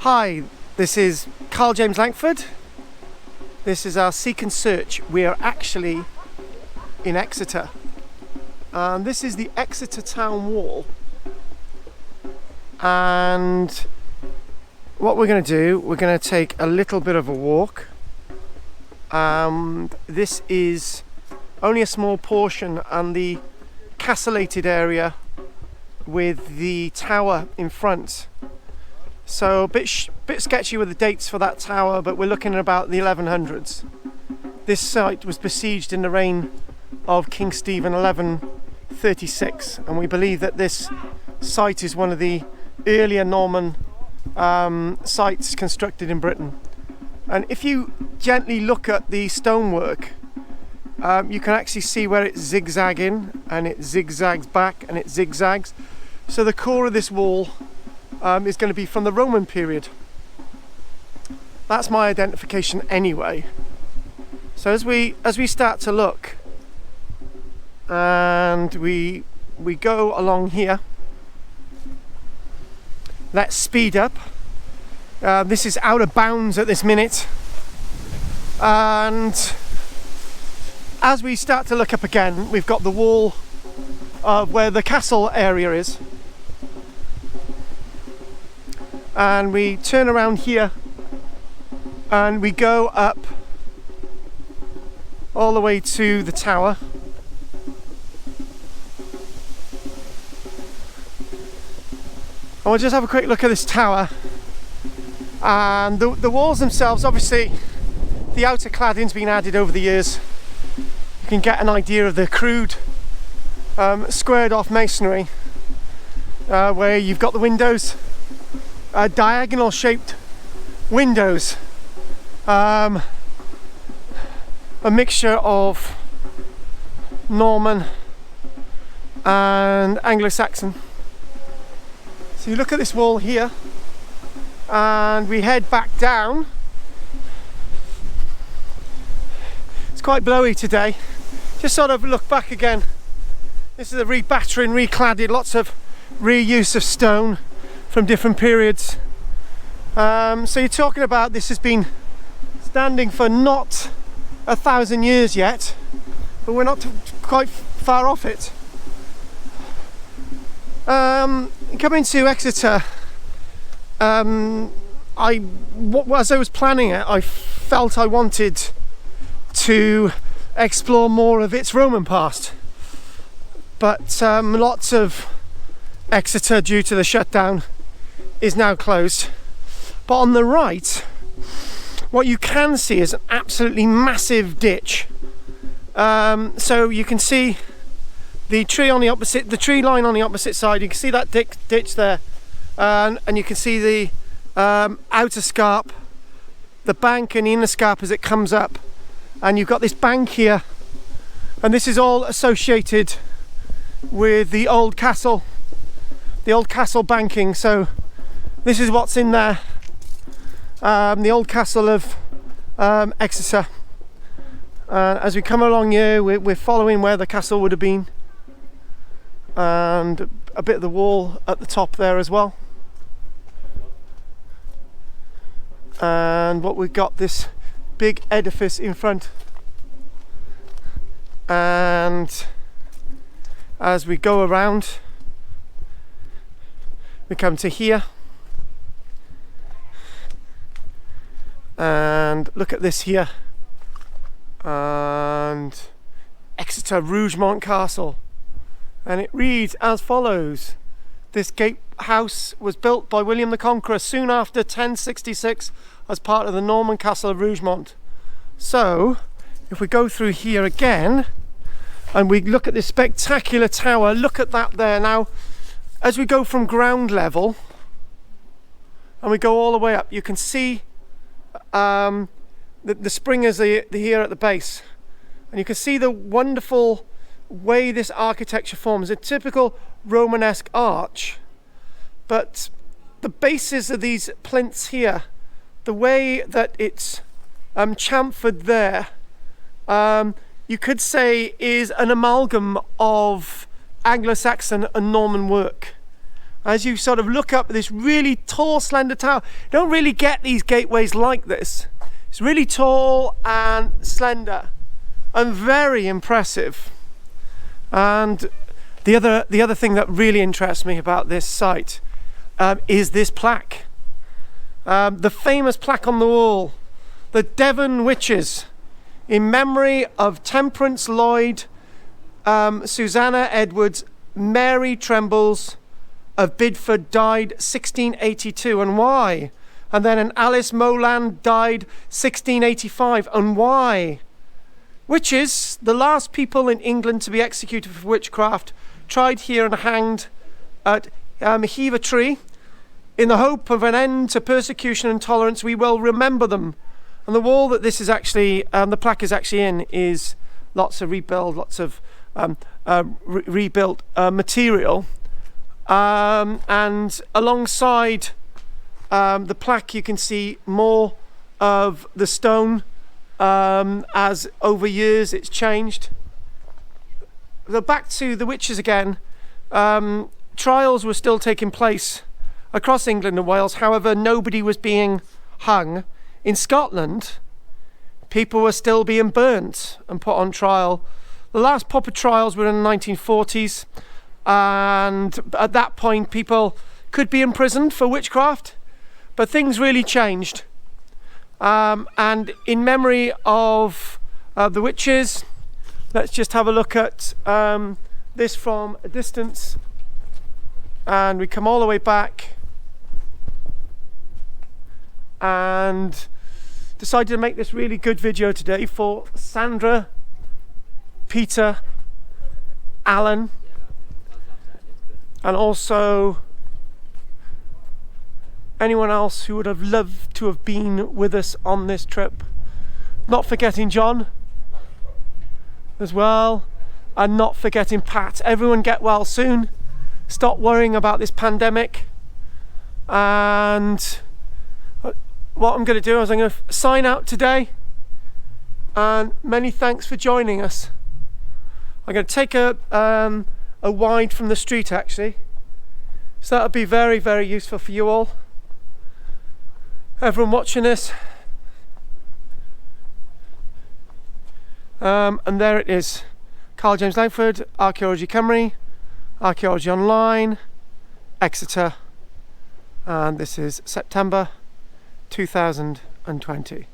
Hi, this is KARL-JAMES Langford. This is our Seek and Search. We are actually in Exeter. This is the Exeter town wall. And what we're going to do, we're going to take a little bit of a walk. This is only a small portion and the castellated area with the tower in front. So a bit sketchy with the dates for that tower, but we're looking at about the 1100s. This site was besieged in the reign of King Stephen 1136, and we believe that this site is one of the earlier Norman sites constructed in Britain. And if you gently look at the stonework, you can actually see where it's zigzagging, and it zigzags back and it zigzags. So the core of this wall is going to be from the Roman period. That's my identification anyway. So as we start to look, and we go along here, let's speed up. This is out of bounds at this minute, and as we start to look up again, we've got the wall of where the castle area is. And we turn around here and we go up all the way to the tower. And we'll just have a quick look at this tower. And the walls themselves, obviously the outer cladding's been added over the years. You can get an idea of the crude squared off masonry, where you've got the windows, diagonal shaped windows, a mixture of Norman and Anglo-Saxon. So you look at this wall here, and we head back down. It's quite blowy today. Just sort of look back again. This is a rebattering, recladded, lots of reuse of stone from different periods. So you're talking about this has been standing for not 1,000 years yet, but we're not quite far off it. Coming to Exeter, as I was planning it, I felt I wanted to explore more of its Roman past, but lots of Exeter, due to the shutdown, is now closed. But on the right, what you can see is an absolutely massive ditch. So you can see the tree line on the opposite side. You can see that ditch there, and you can see the outer scarp, the bank and the inner scarp as it comes up. And you've got this bank here, and this is all associated with the old castle banking. So this is what's in there, the old castle of Exeter. As we come along here, we're following where the castle would have been, and a bit of the wall at the top there as well. And what we've got, this big edifice in front. And as we go around, we come to here, and look at this here, and Exeter Rougemont Castle, and it reads as follows: this gatehouse was built by William the Conqueror soon after 1066 as part of the Norman castle of Rougemont. So if we go through here again and we look at this spectacular tower, look at that there. Now as we go from ground level and we go all the way up, you can see the springers are here at the base, and you can see the wonderful way this architecture forms, a typical Romanesque arch, but the bases of these plinths here, the way that it's chamfered there, you could say is an amalgam of Anglo-Saxon and Norman work. as you sort of look up this really tall, slender tower. You don't really get these gateways like this. It's really tall and slender and very impressive. And the other thing that really interests me about this site is this plaque. The famous plaque on the wall, the Devon Witches, in memory of Temperance Lloyd, Susanna Edwards, Mary Trembles of Bidford, died 1682, and why? And then an Alice Moland died 1685, and why? Witches, the last people in England to be executed for witchcraft, tried here and hanged at Heave a Tree. In the hope of an end to persecution and intolerance, we will remember them. And the wall that this is actually, the plaque is actually in, is lots of rebuild, lots of rebuilt material. And alongside the plaque, you can see more of the stone as over years it's changed. So back to the witches again. Trials were still taking place across England and Wales. However, nobody was being hung. In Scotland, people were still being burnt and put on trial. The last proper trials were in the 1940s, and at that point people could be imprisoned for witchcraft, but things really changed. And in memory of the witches, let's just have a look at this from a distance, and we come all the way back and decided to make this really good video today for Sandra, Peter, Alan, and also anyone else who would have loved to have been with us on this trip. Not forgetting John as well, and not forgetting Pat. Everyone get well soon. Stop worrying about this pandemic. And what I'm going to do is I'm going to sign out today, and many thanks for joining us. I'm going to take a wide from the street actually, so that'll be very, very useful for you all, everyone watching this. And there it is, KARL-JAMES Langford, Archaeology Cymru, Archaeology Online, Exeter, and this is September 2020.